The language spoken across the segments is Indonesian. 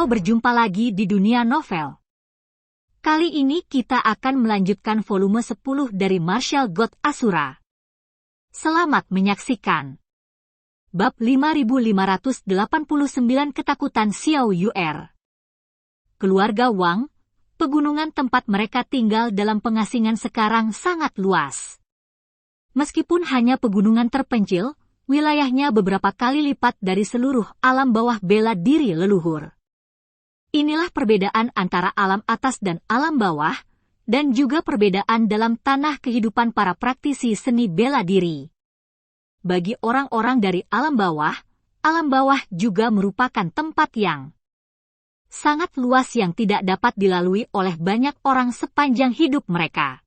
Halo, berjumpa lagi di dunia novel. Kali ini kita akan melanjutkan volume 10 dari Martial God Asura. Selamat menyaksikan. Bab 5589 Ketakutan Xiao Yu'er. Keluarga Wang, pegunungan tempat mereka tinggal dalam pengasingan sekarang sangat luas. Meskipun hanya pegunungan terpencil, wilayahnya beberapa kali lipat dari seluruh alam bawah bela diri leluhur. Inilah perbedaan antara alam atas dan alam bawah, dan juga perbedaan dalam tanah kehidupan para praktisi seni bela diri. Bagi orang-orang dari alam bawah juga merupakan tempat yang sangat luas yang tidak dapat dilalui oleh banyak orang sepanjang hidup mereka.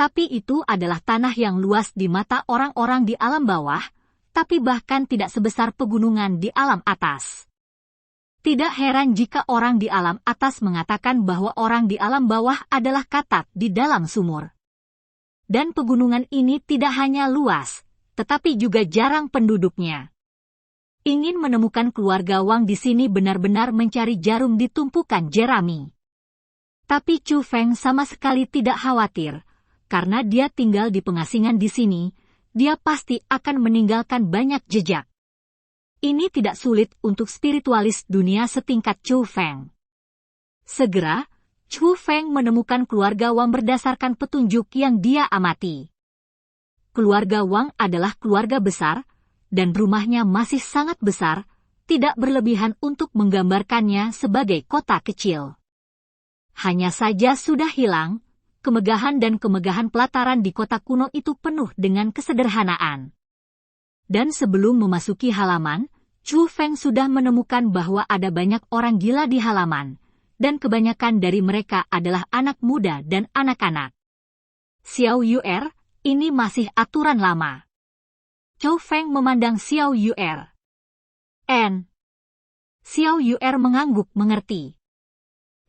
Tapi itu adalah tanah yang luas di mata orang-orang di alam bawah, tapi bahkan tidak sebesar pegunungan di alam atas. Tidak heran jika orang di alam atas mengatakan bahwa orang di alam bawah adalah katak di dalam sumur. Dan pegunungan ini tidak hanya luas, tetapi juga jarang penduduknya. Ingin menemukan keluarga Wang di sini benar-benar mencari jarum di tumpukan jerami. Tapi Chu Feng sama sekali tidak khawatir, karena dia tinggal di pengasingan di sini, dia pasti akan meninggalkan banyak jejak. Ini tidak sulit untuk spiritualis dunia setingkat Chu Feng. Segera, Chu Feng menemukan keluarga Wang berdasarkan petunjuk yang dia amati. Keluarga Wang adalah keluarga besar, dan rumahnya masih sangat besar, tidak berlebihan untuk menggambarkannya sebagai kota kecil. Hanya saja sudah hilang, kemegahan dan kemegahan pelataran di kota kuno itu penuh dengan kesederhanaan. Dan sebelum memasuki halaman, Chu Feng sudah menemukan bahwa ada banyak orang gila di halaman, dan kebanyakan dari mereka adalah anak muda dan anak-anak. Xiao Yu'er, ini masih aturan lama. Chu Feng memandang Xiao Yu'er. Xiao Yu'er mengangguk mengerti.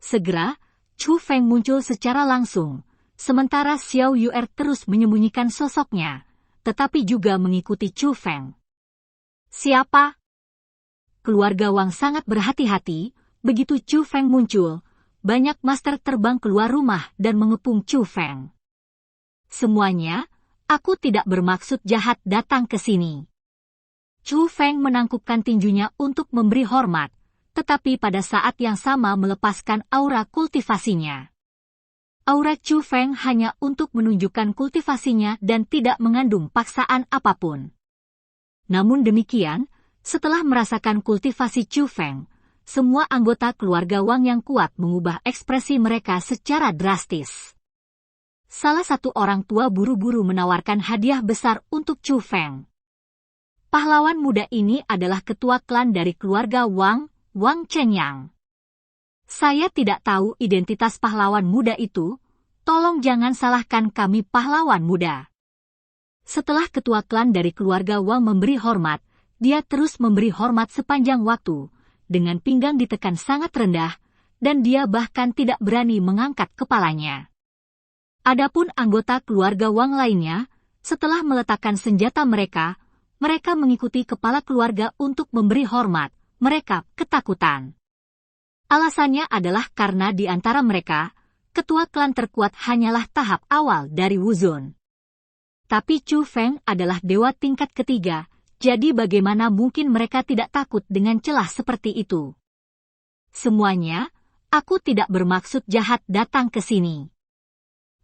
Segera, Chu Feng muncul secara langsung, sementara Xiao Yu'er terus menyembunyikan sosoknya, tetapi juga mengikuti Chu Feng. Siapa? Keluarga Wang sangat berhati-hati, begitu Chu Feng muncul, banyak master terbang keluar rumah dan mengepung Chu Feng. Semuanya, aku tidak bermaksud jahat datang ke sini. Chu Feng menangkupkan tinjunya untuk memberi hormat, tetapi pada saat yang sama melepaskan aura kultivasinya. Aura Chu Feng hanya untuk menunjukkan kultivasinya dan tidak mengandung paksaan apapun. Namun demikian, setelah merasakan kultivasi Chu Feng, semua anggota keluarga Wang yang kuat mengubah ekspresi mereka secara drastis. Salah satu orang tua buru-buru menawarkan hadiah besar untuk Chu Feng. Pahlawan muda ini adalah ketua klan dari keluarga Wang, Wang Chengyang. Saya tidak tahu identitas pahlawan muda itu, tolong jangan salahkan kami pahlawan muda. Setelah ketua klan dari keluarga Wang memberi hormat, dia terus memberi hormat sepanjang waktu, dengan pinggang ditekan sangat rendah, dan dia bahkan tidak berani mengangkat kepalanya. Adapun anggota keluarga Wang lainnya, setelah meletakkan senjata mereka mengikuti kepala keluarga untuk memberi hormat, mereka ketakutan. Alasannya adalah karena di antara mereka, ketua klan terkuat hanyalah tahap awal dari Wuzun. Tapi Chu Feng adalah dewa tingkat ketiga, jadi bagaimana mungkin mereka tidak takut dengan celah seperti itu? Semuanya, aku tidak bermaksud jahat datang ke sini.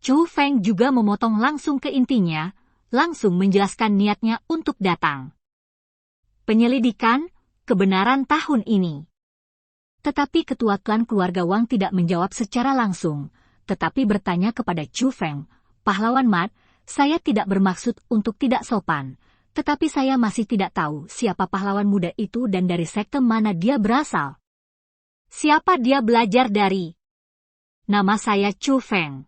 Chu Feng juga memotong langsung ke intinya, langsung menjelaskan niatnya untuk datang. Penyelidikan, kebenaran tahun ini. Tetapi ketua klan keluarga Wang tidak menjawab secara langsung, tetapi bertanya kepada Chu Feng, pahlawan Mat, saya tidak bermaksud untuk tidak sopan, tetapi saya masih tidak tahu siapa pahlawan muda itu dan dari sekte mana dia berasal. Siapa dia belajar dari? Nama saya Chu Feng.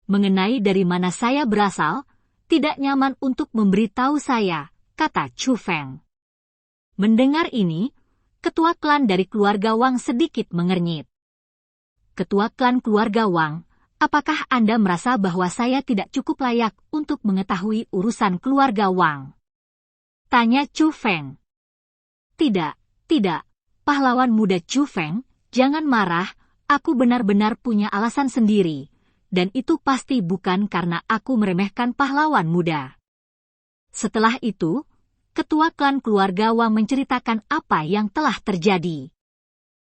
Mengenai dari mana saya berasal, tidak nyaman untuk memberitahu saya, kata Chu Feng. Mendengar ini, ketua klan dari keluarga Wang sedikit mengernyit. Ketua klan keluarga Wang, apakah Anda merasa bahwa saya tidak cukup layak untuk mengetahui urusan keluarga Wang? Tanya Chu Feng. Tidak, pahlawan muda Chu Feng, jangan marah, aku benar-benar punya alasan sendiri, dan itu pasti bukan karena aku meremehkan pahlawan muda. Setelah itu, ketua klan keluarga Wang menceritakan apa yang telah terjadi.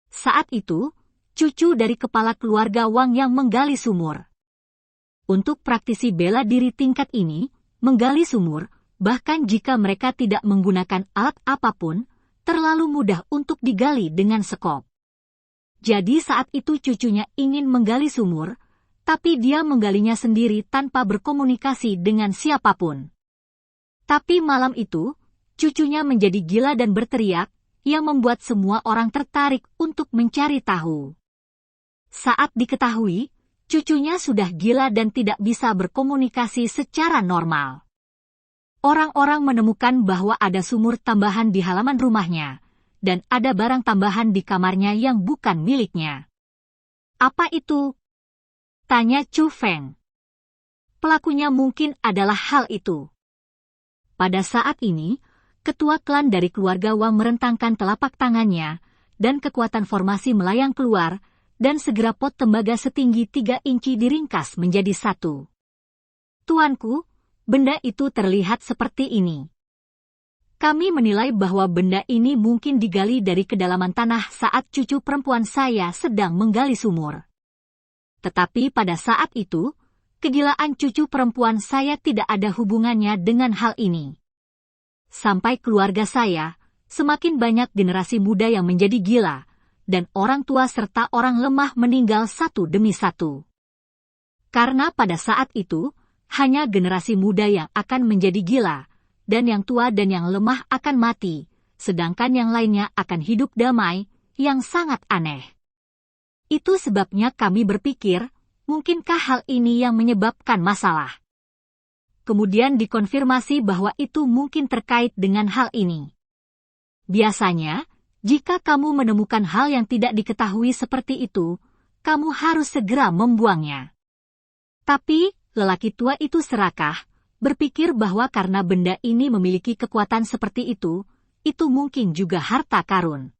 Saat itu, cucu dari kepala keluarga Wang yang menggali sumur. Untuk praktisi bela diri tingkat ini, menggali sumur, bahkan jika mereka tidak menggunakan alat apapun, terlalu mudah untuk digali dengan sekop. Jadi saat itu cucunya ingin menggali sumur, tapi dia menggalinya sendiri tanpa berkomunikasi dengan siapapun. Tapi malam itu, cucunya menjadi gila dan berteriak, yang membuat semua orang tertarik untuk mencari tahu. Saat diketahui, cucunya sudah gila dan tidak bisa berkomunikasi secara normal. Orang-orang menemukan bahwa ada sumur tambahan di halaman rumahnya, dan ada barang tambahan di kamarnya yang bukan miliknya. Apa itu? Tanya Chu Feng. Pelakunya mungkin adalah hal itu. Pada saat ini, ketua klan dari keluarga Wang merentangkan telapak tangannya, dan kekuatan formasi melayang keluar, dan segera pot tembaga setinggi 3 inci diringkas menjadi satu. Tuanku, benda itu terlihat seperti ini. Kami menilai bahwa benda ini mungkin digali dari kedalaman tanah saat cucu perempuan saya sedang menggali sumur. Tetapi pada saat itu, kegilaan cucu perempuan saya tidak ada hubungannya dengan hal ini. Sampai keluarga saya, semakin banyak generasi muda yang menjadi gila, dan orang tua serta orang lemah meninggal satu demi satu. Karena pada saat itu, hanya generasi muda yang akan menjadi gila, dan yang tua dan yang lemah akan mati, sedangkan yang lainnya akan hidup damai, yang sangat aneh. Itu sebabnya kami berpikir, mungkinkah hal ini yang menyebabkan masalah? Kemudian dikonfirmasi bahwa itu mungkin terkait dengan hal ini. Biasanya, jika kamu menemukan hal yang tidak diketahui seperti itu, kamu harus segera membuangnya. Tapi, lelaki tua itu serakah, berpikir bahwa karena benda ini memiliki kekuatan seperti itu mungkin juga harta karun.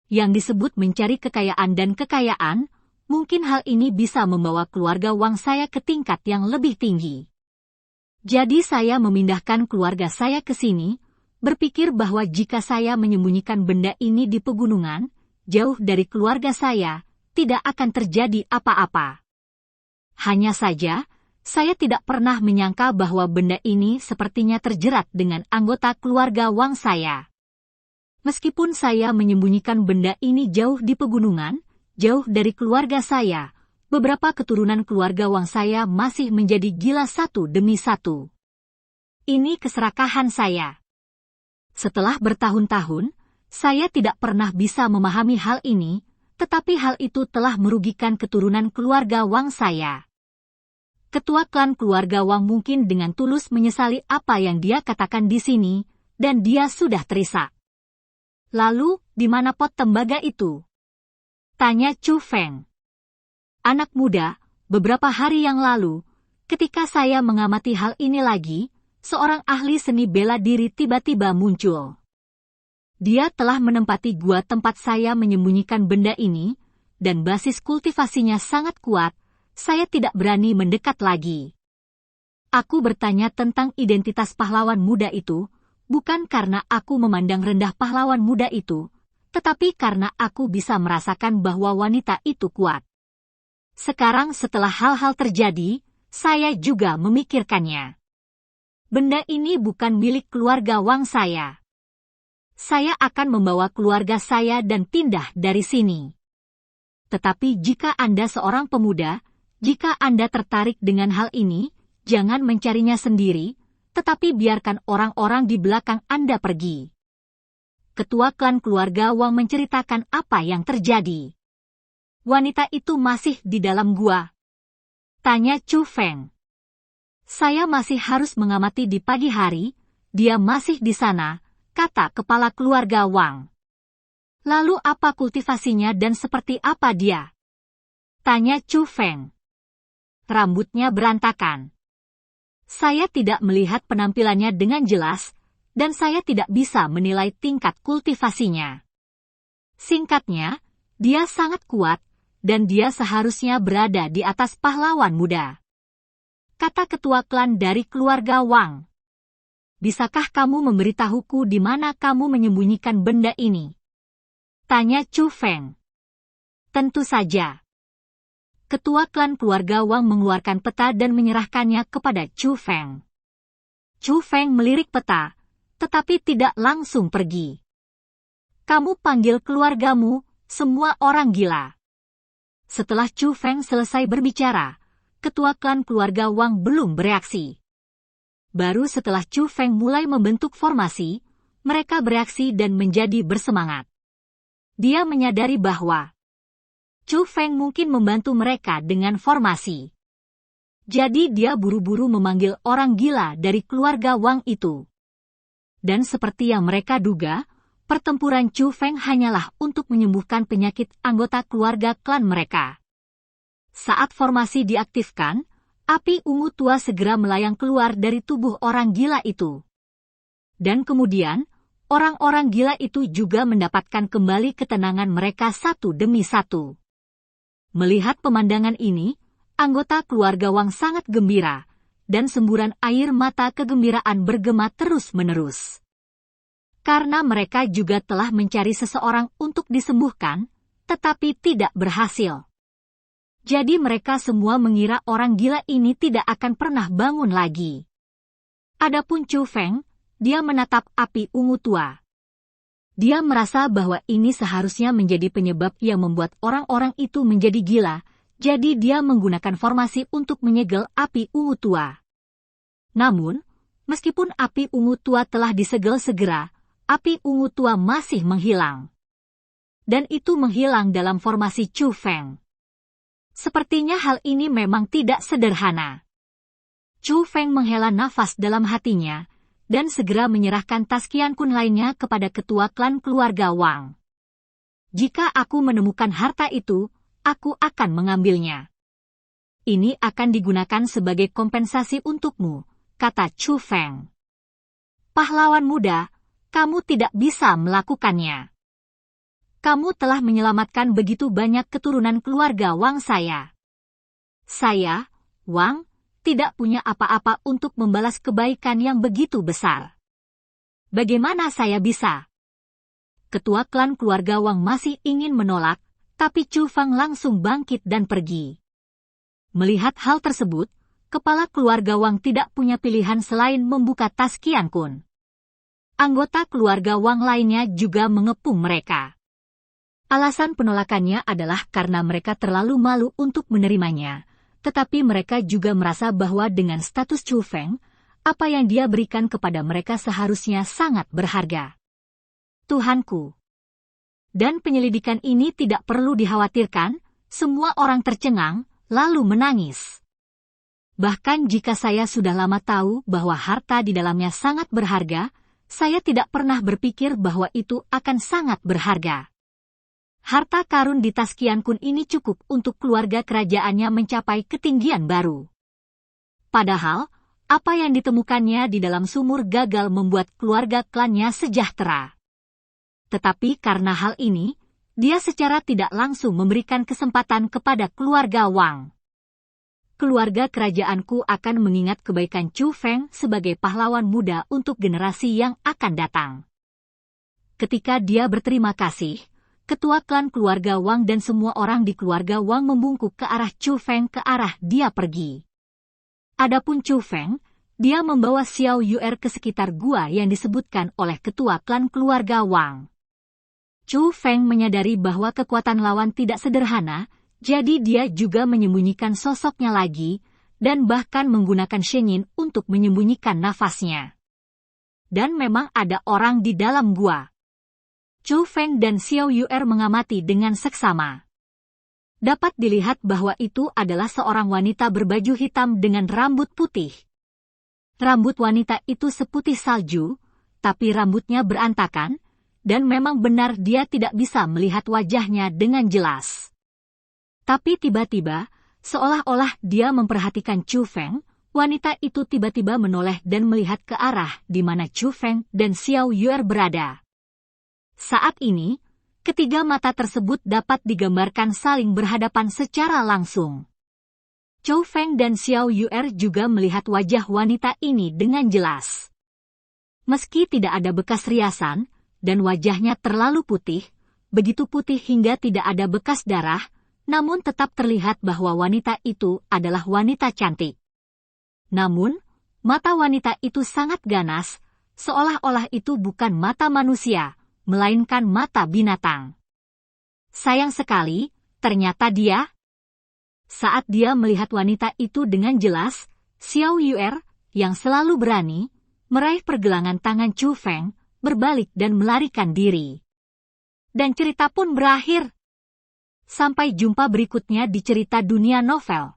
Yang disebut mencari kekayaan dan kekayaan, mungkin hal ini bisa membawa keluarga Wang saya ke tingkat yang lebih tinggi. Jadi saya memindahkan keluarga saya ke sini, berpikir bahwa jika saya menyembunyikan benda ini di pegunungan, jauh dari keluarga saya, tidak akan terjadi apa-apa. Hanya saja, saya tidak pernah menyangka bahwa benda ini sepertinya terjerat dengan anggota keluarga Wang saya. Meskipun saya menyembunyikan benda ini jauh di pegunungan, jauh dari keluarga saya, beberapa keturunan keluarga Wang saya masih menjadi gila satu demi satu. Ini keserakahan saya. Setelah bertahun-tahun, saya tidak pernah bisa memahami hal ini, tetapi hal itu telah merugikan keturunan keluarga Wang saya. Ketua klan keluarga Wang mungkin dengan tulus menyesali apa yang dia katakan di sini, dan dia sudah terisak. Lalu, di mana pot tembaga itu? Tanya Chu Feng. Anak muda, beberapa hari yang lalu, ketika saya mengamati hal ini lagi, seorang ahli seni bela diri tiba-tiba muncul. Dia telah menempati gua tempat saya menyembunyikan benda ini, dan basis kultivasinya sangat kuat, saya tidak berani mendekat lagi. Aku bertanya tentang identitas pahlawan muda itu, bukan karena aku memandang rendah pahlawan muda itu, tetapi karena aku bisa merasakan bahwa wanita itu kuat. Sekarang setelah hal-hal terjadi, saya juga memikirkannya. Benda ini bukan milik keluarga Wang saya. Saya akan membawa keluarga saya dan pindah dari sini. Tetapi jika Anda seorang pemuda, jika Anda tertarik dengan hal ini, jangan mencarinya sendiri, tetapi biarkan orang-orang di belakang Anda pergi. Ketua klan keluarga Wang menceritakan apa yang terjadi. Wanita itu masih di dalam gua. Tanya Chu Feng. Saya masih harus mengamati di pagi hari, dia masih di sana, kata kepala keluarga Wang. Lalu apa kultivasinya dan seperti apa dia? Tanya Chu Feng. Rambutnya berantakan. Saya tidak melihat penampilannya dengan jelas, dan saya tidak bisa menilai tingkat kultivasinya. Singkatnya, dia sangat kuat, dan dia seharusnya berada di atas pahlawan muda. Kata ketua klan dari keluarga Wang. Bisakah kamu memberitahuku di mana kamu menyembunyikan benda ini? Tanya Chu Feng. Tentu saja. Ketua klan keluarga Wang mengeluarkan peta dan menyerahkannya kepada Chu Feng. Chu Feng melirik peta, tetapi tidak langsung pergi. Kamu panggil keluargamu, semua orang gila. Setelah Chu Feng selesai berbicara, ketua klan keluarga Wang belum bereaksi. Baru setelah Chu Feng mulai membentuk formasi, mereka bereaksi dan menjadi bersemangat. Dia menyadari bahwa Chu Feng mungkin membantu mereka dengan formasi. Jadi dia buru-buru memanggil orang gila dari keluarga Wang itu. Dan seperti yang mereka duga, pertempuran Chu Feng hanyalah untuk menyembuhkan penyakit anggota keluarga klan mereka. Saat formasi diaktifkan, api ungu tua segera melayang keluar dari tubuh orang gila itu. Dan kemudian, orang-orang gila itu juga mendapatkan kembali ketenangan mereka satu demi satu. Melihat pemandangan ini, anggota keluarga Wang sangat gembira, dan semburan air mata kegembiraan bergema terus-menerus. Karena mereka juga telah mencari seseorang untuk disembuhkan, tetapi tidak berhasil. Jadi mereka semua mengira orang gila ini tidak akan pernah bangun lagi. Adapun Chu Feng, dia menatap api ungu tua. Dia merasa bahwa ini seharusnya menjadi penyebab yang membuat orang-orang itu menjadi gila, jadi dia menggunakan formasi untuk menyegel api ungu tua. Namun, meskipun api ungu tua telah disegel segera, api ungu tua masih menghilang. Dan itu menghilang dalam formasi Chu Feng. Sepertinya hal ini memang tidak sederhana. Chu Feng menghela nafas dalam hatinya, dan segera menyerahkan tas Qian Kun lainnya kepada ketua klan keluarga Wang. Jika aku menemukan harta itu, aku akan mengambilnya. Ini akan digunakan sebagai kompensasi untukmu, kata Chu Feng. Pahlawan muda, kamu tidak bisa melakukannya. Kamu telah menyelamatkan begitu banyak keturunan keluarga Wang saya. Saya, Wang, tidak punya apa-apa untuk membalas kebaikan yang begitu besar. Bagaimana saya bisa? Ketua klan keluarga Wang masih ingin menolak, tapi Chu Feng langsung bangkit dan pergi. Melihat hal tersebut, kepala keluarga Wang tidak punya pilihan selain membuka tas Qian Kun. Anggota keluarga Wang lainnya juga mengepung mereka. Alasan penolakannya adalah karena mereka terlalu malu untuk menerimanya, tetapi mereka juga merasa bahwa dengan status Chu Feng, apa yang dia berikan kepada mereka seharusnya sangat berharga. Tuhanku. Dan penyelidikan ini tidak perlu dikhawatirkan, semua orang tercengang, lalu menangis. Bahkan jika saya sudah lama tahu bahwa harta di dalamnya sangat berharga, saya tidak pernah berpikir bahwa itu akan sangat berharga. Harta karun di tas Qian Kun ini cukup untuk keluarga kerajaannya mencapai ketinggian baru. Padahal, apa yang ditemukannya di dalam sumur gagal membuat keluarga klannya sejahtera. Tetapi karena hal ini, dia secara tidak langsung memberikan kesempatan kepada keluarga Wang. Keluarga kerajaanku akan mengingat kebaikan Chu Feng sebagai pahlawan muda untuk generasi yang akan datang. Ketika dia berterima kasih, ketua klan keluarga Wang dan semua orang di keluarga Wang membungkuk ke arah Chu Feng ke arah dia pergi. Adapun Chu Feng, dia membawa Xiao Yuer ke sekitar gua yang disebutkan oleh ketua klan keluarga Wang. Chu Feng menyadari bahwa kekuatan lawan tidak sederhana, jadi dia juga menyembunyikan sosoknya lagi, dan bahkan menggunakan Shenying untuk menyembunyikan nafasnya. Dan memang ada orang di dalam gua. Chu Feng dan Xiao Yuer mengamati dengan seksama. Dapat dilihat bahwa itu adalah seorang wanita berbaju hitam dengan rambut putih. Rambut wanita itu seputih salju, tapi rambutnya berantakan, dan memang benar dia tidak bisa melihat wajahnya dengan jelas. Tapi tiba-tiba, seolah-olah dia memperhatikan Chu Feng, wanita itu tiba-tiba menoleh dan melihat ke arah di mana Chu Feng dan Xiao Yuer berada. Saat ini, Ketiga mata tersebut dapat digambarkan saling berhadapan secara langsung. Chou Feng dan Xiao Yu'er juga melihat wajah wanita ini dengan jelas. Meski tidak ada bekas riasan, dan wajahnya terlalu putih, begitu putih hingga tidak ada bekas darah, namun tetap terlihat bahwa wanita itu adalah wanita cantik. Namun, mata wanita itu sangat ganas, seolah-olah itu bukan mata manusia, melainkan mata binatang. Sayang sekali, ternyata dia. Saat dia melihat wanita itu dengan jelas, Xiao Yu'er, yang selalu berani, meraih pergelangan tangan Chou Feng, berbalik dan melarikan diri. Dan cerita pun berakhir. Sampai jumpa berikutnya di cerita dunia novel.